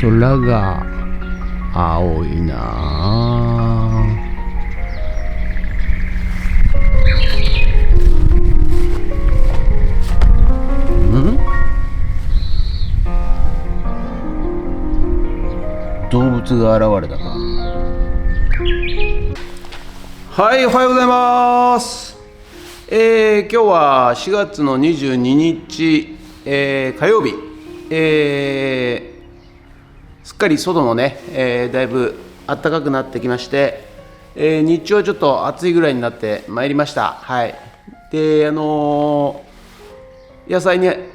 空が青いなあ。動物が現れたか。はい、おはようございます。今日は4月の22日、火曜日、すっかり外もね、だいぶ暖かくなってきまして、日中はちょっと暑いぐらいになってまいりました。はい。で、野菜ね、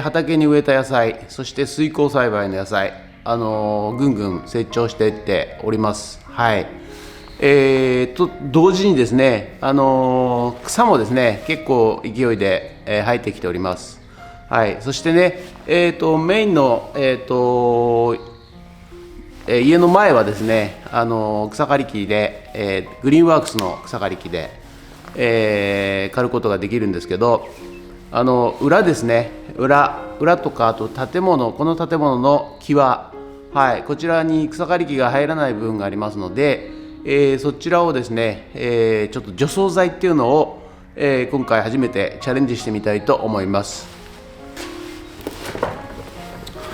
畑に植えた野菜、そして水耕栽培の野菜、ぐんぐん成長していっております。はい。と同時にですね、草もですね結構勢いで、生えてきております。はい。そしてね、メインの、家の前はですね、草刈り機で、グリーンワークスの草刈り機で、刈ることができるんですけど、裏ですね、裏とか、あとこの建物の際、はい、こちらに草刈り機が入らない部分がありますので、そちらをですね、ちょっと除草剤っていうのを、今回初めてチャレンジしてみたいと思います。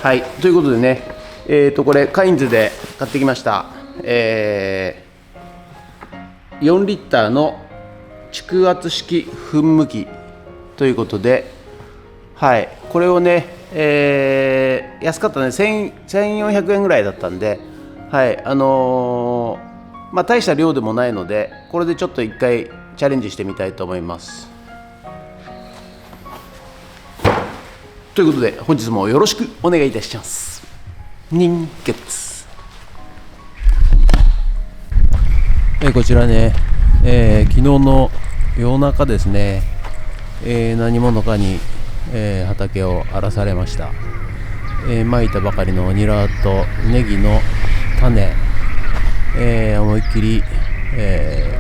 はい、ということでね、これカインズで買ってきました、4リッターの蓄圧式噴霧器ということで、はい、これをね、安かったね、1400円ぐらいだったんで、はい、大した量でもないので、これでちょっと一回チャレンジしてみたいと思います。ということで、本日もよろしくお願いいたします。人血。こちらね、昨日の夜中ですね、何者かに、畑を荒らされました。まいたばかりのニラとネギの種、思いっきり、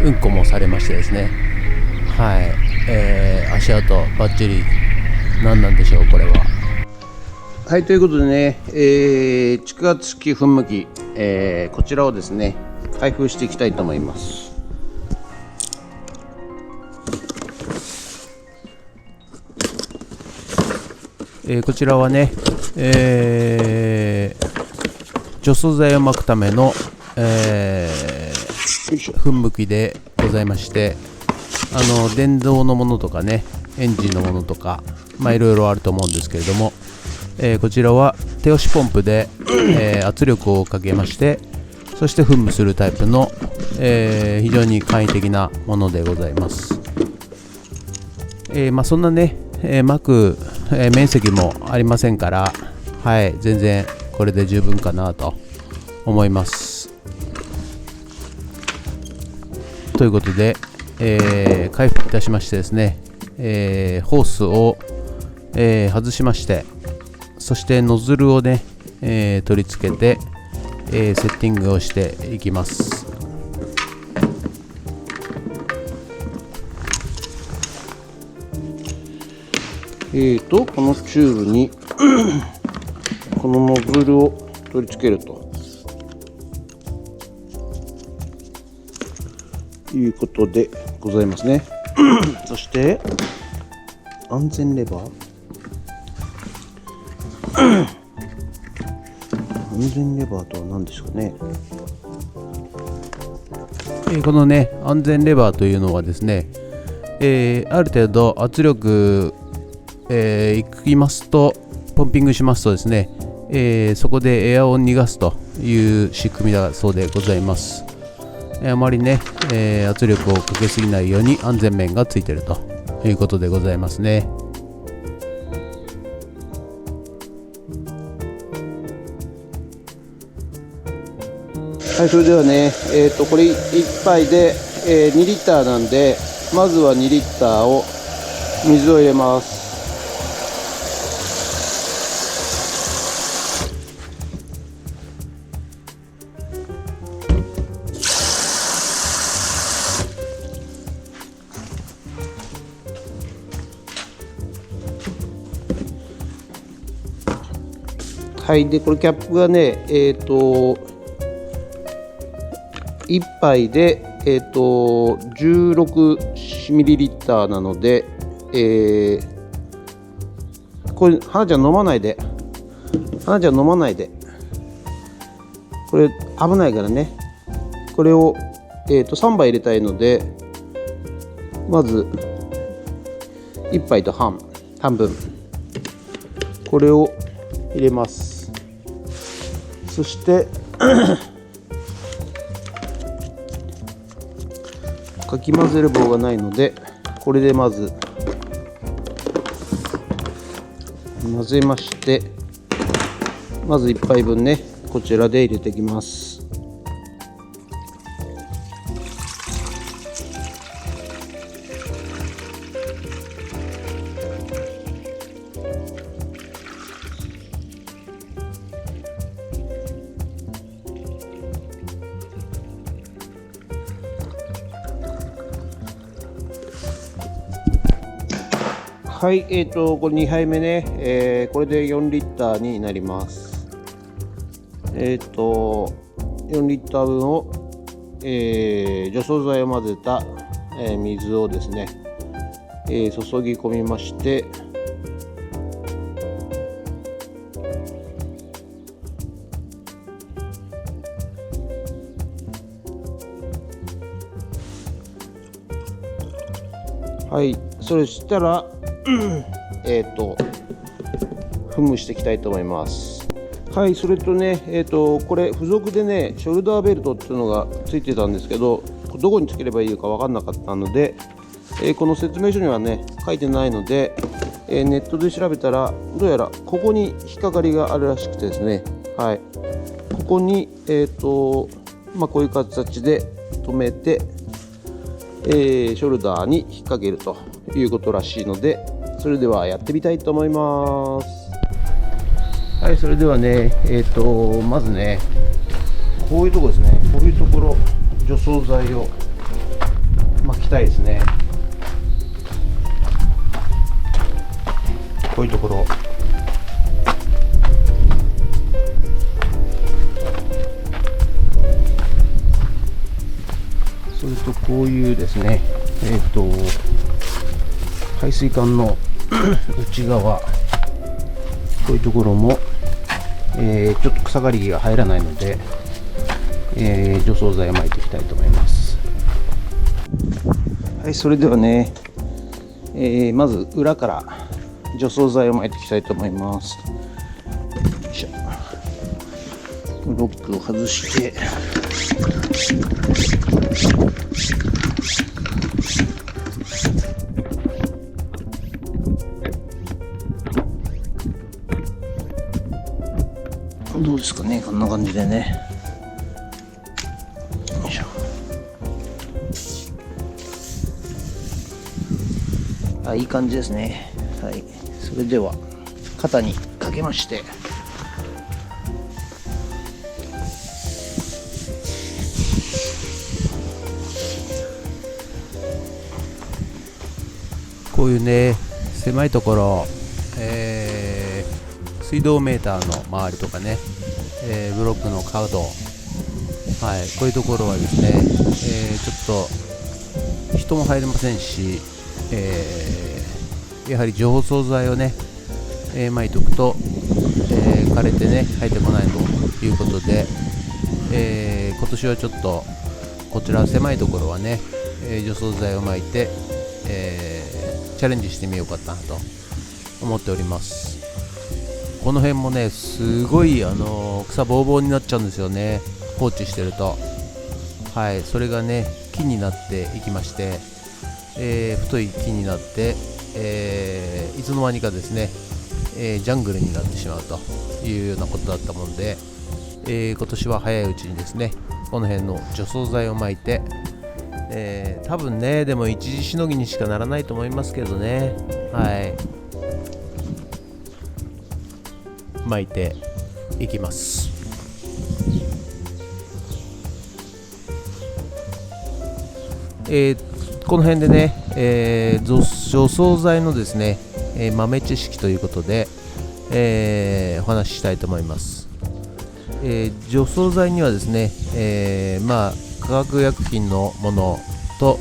うんこもされましてですね、はい、足跡バッチリ。何なんでしょうこれは。はい、ということでね、蓄圧式噴霧器、こちらをですね開封していきたいと思います。こちらはね、除草剤をまくための、噴霧器でございまして、電動のものとかね、エンジンのものとか、いろいろあると思うんですけれども、こちらは手押しポンプで、圧力をかけまして、そして噴霧するタイプの、非常に簡易的なものでございます。そんなね、まく、面積もありませんから、はい、全然これで十分かなと思います。ということで、開封いたしましてですね、ホースを、外しまして、そしてノズルをね、取り付けて、セッティングをしていきます。このチューブにこのノズルを取り付けるということでございますね。そして安全レバー安全レバーとは何ですかね。このね安全レバーというのはですね、ある程度圧力いきますと、ポンピングしますとですね、そこでエアを逃がすという仕組みだそうでございます。あまりね、圧力をかけすぎないように安全面がついているということでございますね。はい、それではね、これ1杯で、2リッターなんで、まずは2リッターを水を入れます。はい、でこれキャップがね1杯で16ml なので、これ花ちゃん飲まないで、これ危ないからね。これを、3杯入れたいので、まず1杯と半分これを入れます。そしてかき混ぜる棒がないので、これでまず混ぜまして、まず1杯分ね、こちらで入れていきます。はい、これ2杯目ね、これで4リッターになります。4リッター分を、除草剤を混ぜた、水をですね、注ぎ込みまして、はい、それしたら噴霧していきたいと思います。はい、それとね、これ付属でね、ショルダーベルトっていうのがついてたんですけど、どこにつければいいか分かんなかったので、この説明書にはね書いてないので、ネットで調べたらどうやらここに引っかかりがあるらしくてですね、はい、ここにこういう形で留めて、ショルダーに引っ掛けるということらしいので、それではやってみたいと思います。はい、それではね、まずね、こういうところですね、こういうところ除草剤を巻きたいですね。こういうところそれとこういうですね、排水管の内側、こういうところも、ちょっと草刈りが入らないので、除草剤を撒いていきたいと思います。はい、それではね、まず裏から除草剤を撒いていきたいと思います。よいしょ。ロックを外して、どうですかね、こんな感じでね。よいしょ。あ、いい感じですね。はい、それでは肩にかけまして、こういうね狭いところ、水道メーターの周りとかね、ブロックの角、はい、こういうところはですね、ちょっと人も入れませんし、やはり除草剤をね、撒いておくと、枯れてね生えてこないということで、今年はちょっとこちら狭いところはね、除草剤を撒いて、チャレンジしてみようかなと思っております。この辺もねすごい草ぼうぼうになっちゃうんですよね、放置してると。はい、それがね木になっていきまして、太い木になって、いつの間にかですね、ジャングルになってしまうというようなことだったもんで、今年は早いうちにですねこの辺の除草剤を撒いて、多分ねでも一時しのぎにしかならないと思いますけどね、はい撒いていきます。この辺でね、除草剤のですね、豆知識ということで、お話ししたいと思います。除草剤にはですね、化学薬品のものと、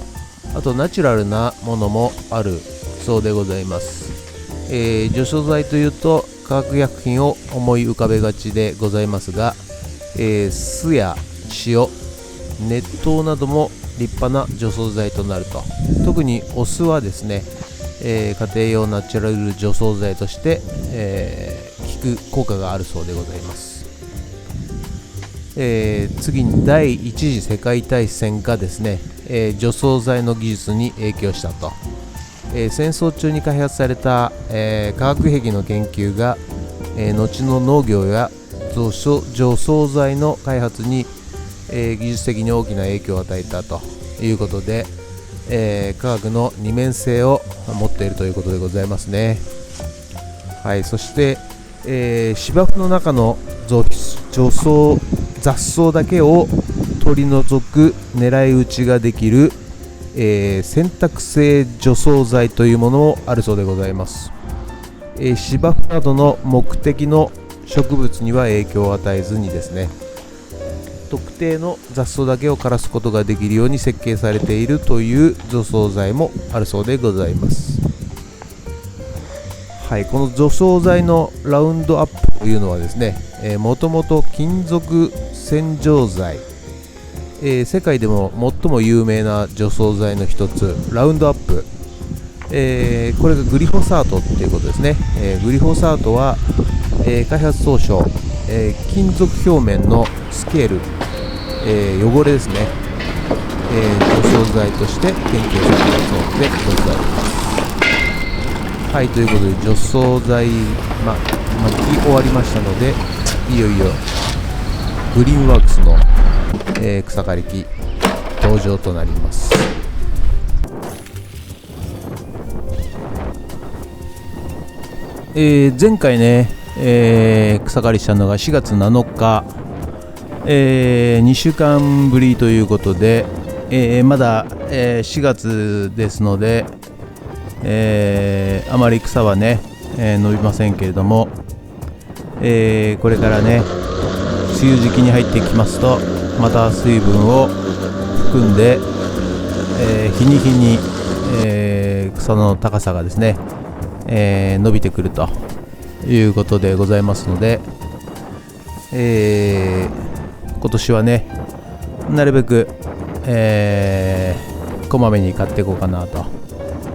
あとナチュラルなものもあるそうでございます。除草剤というと化学薬品を思い浮かべがちでございますが、酢や塩、熱湯なども立派な除草剤となると。特にお酢はですね、家庭用ナチュラル除草剤として、効く効果があるそうでございます。次に第一次世界大戦がですね、除草剤の技術に影響したと。戦争中に開発された、化学兵器の研究が、後の農業や除草剤の開発に、技術的に大きな影響を与えたということで、科学の二面性を持っているということでございますね。はい、そして、芝生の中の雑草だけを取り除く狙い撃ちができる、選択性除草剤というものもあるそうでございます。芝生などの目的の植物には影響を与えずにですね、特定の雑草だけを枯らすことができるように設計されているという除草剤もあるそうでございます。はい、この除草剤のラウンドアップというのはですね、もともと金属洗浄剤、世界でも最も有名な除草剤の一つラウンドアップ、これがグリホサートということですね。グリホサートは、開発当初、金属表面のスケール、汚れですね、除草剤として研究されたそうでございます。はい、ということで除草剤、巻き終わりましたので、いよいよグリーンワークスの、草刈り機登場となります。前回ね、草刈りしたのが4月7日、2週間ぶりということで、まだ、4月ですので、あまり草はね、伸びませんけれども、これからね梅雨時期に入ってきますと、また水分を含んで、日に日に、草の高さがですね、伸びてくるということでございますので、今年はねなるべく、こまめに買っていこうかなと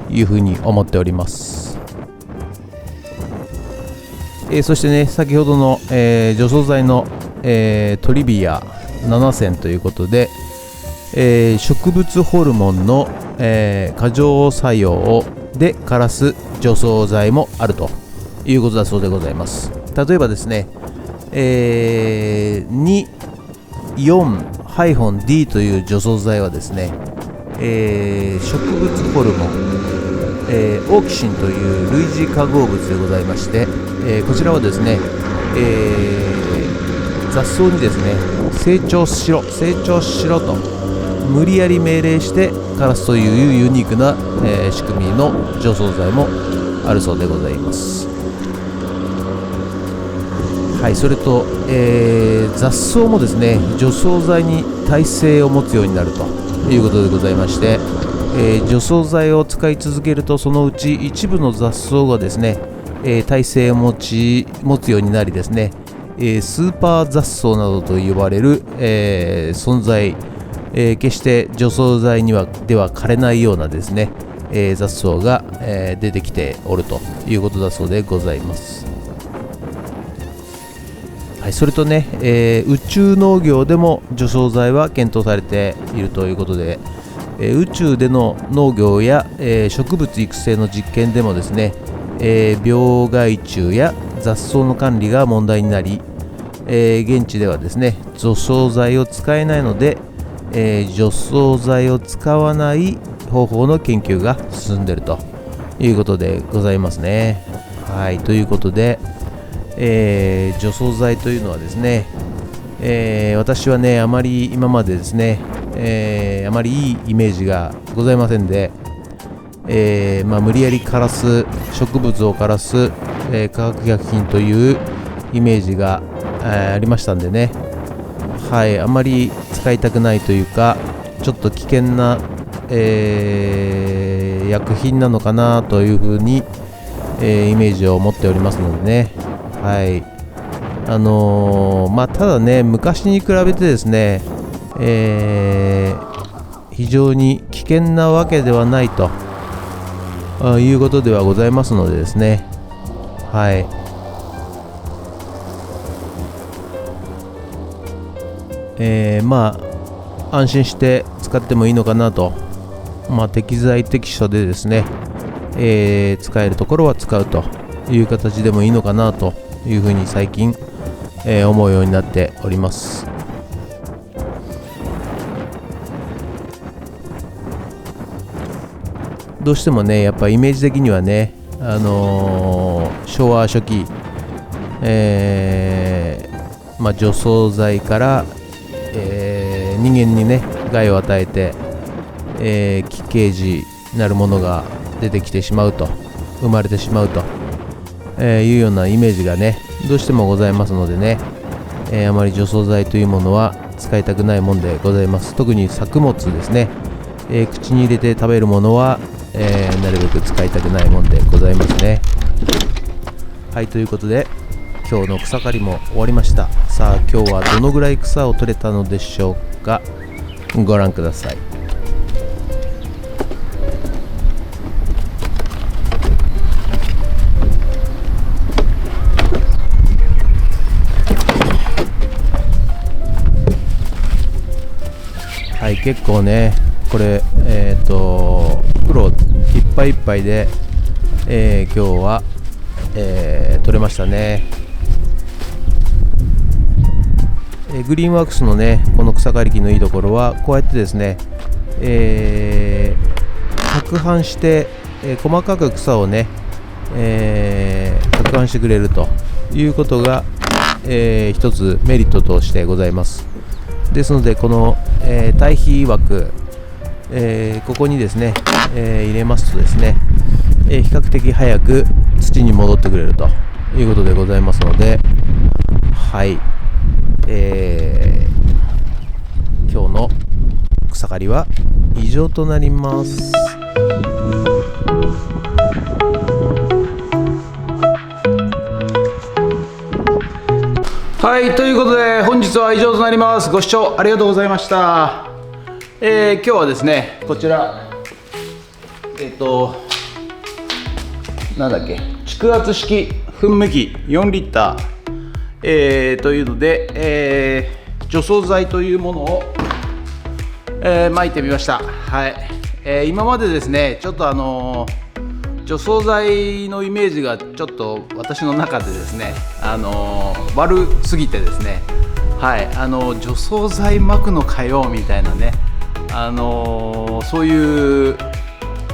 いうふうに思っております。そしてね、先ほどの、除草剤の、トリビア7選ということで、植物ホルモンの、過剰作用で枯らす除草剤もあるということだそうでございます。例えばですね、2,4-D という除草剤はですね、植物ホルモン、オーキシンという類似化合物でございまして、こちらはですね、雑草にですね成長しろと無理やり命令して枯らすというユニークな、仕組みの除草剤もあるそうでございます。はい、それと、雑草もですね除草剤に耐性を持つようになるということでございまして、除草剤を使い続けるとそのうち一部の雑草がですね、耐性を持つようになりですね、スーパー雑草などと呼ばれる、存在、決して除草剤では枯れないようなですね、雑草が、出てきておるということだそうでございます。はい、それとね、宇宙農業でも除草剤は検討されているということで、宇宙での農業や、植物育成の実験でもですね、病害虫や雑草の管理が問題になり、現地ではですね除草剤を使えないので、除草剤を使わない方法の研究が進んでいるということでございますね。はい、ということで、除草剤というのはですね、私はねあまり今までですね、あまりいいイメージがございませんで、無理やり枯らす植物を枯らす、化学薬品というイメージが、ありましたんでね、はい、あまり使いたくないというか、ちょっと危険な、薬品なのかなというふうに、イメージを持っておりますのでね、はい、ただね、昔に比べてですね、非常に危険なわけではないということではございますのでですね、はい、安心して使ってもいいのかなと、適材適所でですね、使えるところは使うという形でもいいのかなというふうに最近、思うようになっております。どうしてもね、やっぱイメージ的にはね、昭和初期、除草剤から、人間にね害を与えて、奇形児なるものが出てきてしまうと、生まれてしまうと、いうようなイメージがねどうしてもございますのでね、あまり除草剤というものは使いたくないもんでございます。特に作物ですね、口に入れて食べるものは、なるべく使いたくないもんでございますね。はい、ということで今日の草刈りも終わりました。さあ今日はどのぐらい草を取れたのでしょうか。ご覧ください。はい、結構ねこれ袋いっぱいいっぱいで、今日は、取れましたね。グリーンワークスのねこの草刈り機のいいところはこうやってですね、攪拌して、細かく草をね、攪拌してくれるということが、一つメリットとしてございます。ですのでこの、堆肥枠、ここにですね、入れますとですね、比較的早く土に戻ってくれるということでございますので、はい、今日の草刈りは以上となります。はい、ということで本日は以上となります。ご視聴ありがとうございました。今日はですねこちらなんだっけ、蓄圧式噴霧器4リッター、というので、除草剤というものを、撒いてみました。はい、今までですねちょっと除草剤のイメージがちょっと私の中でですね、悪すぎてですね、はい、除草剤撒くのかよみたいなね、そういう、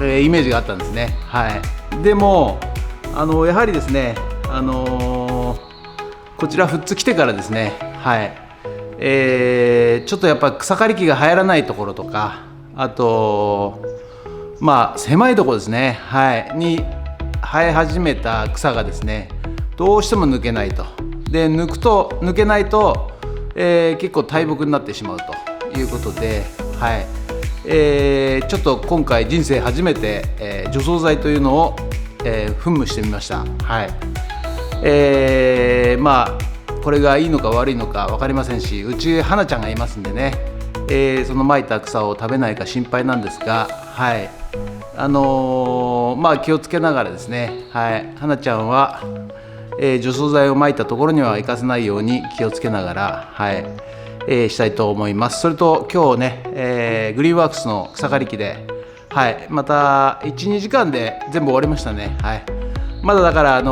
イメージがあったんですね。はい、でもやはりですね、こちら富津来てからですね、はい、ちょっとやっぱ草刈り機が入らないところとか、あと狭いところですね、はい、に生え始めた草がですねどうしても抜けないと。で抜けないと、結構大木になってしまうということで、はい、ちょっと今回人生初めて、除草剤というのを、噴霧してみました。はい、これがいいのか悪いのか分かりませんし、うち花ちゃんがいますんでね、その撒いた草を食べないか心配なんですが、はい、気をつけながらですね、はい、花ちゃんは、除草剤を撒いたところには行かせないように気をつけながら、はい、したいと思います。それと今日ね、グリーンワークスの草刈り機で、はい、また 1,2 時間で全部終わりましたね。はい、まだだから、あん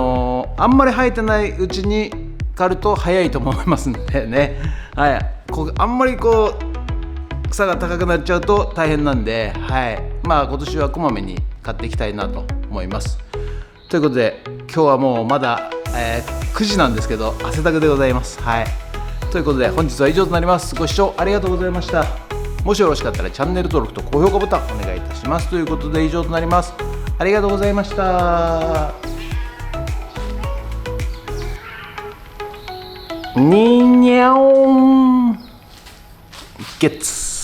まり生えてないうちに刈ると早いと思いますのでね、はい、あんまり草が高くなっちゃうと大変なんで、はい、今年はこまめに刈っていきたいなと思います。ということで今日はもうまだ、9時なんですけど汗だくでございます。はい、ということで本日は以上となります。ご視聴ありがとうございました。もしよろしかったらチャンネル登録と高評価ボタンお願いいたします。ということで以上となります。ありがとうございました。ににゃおんゲッツ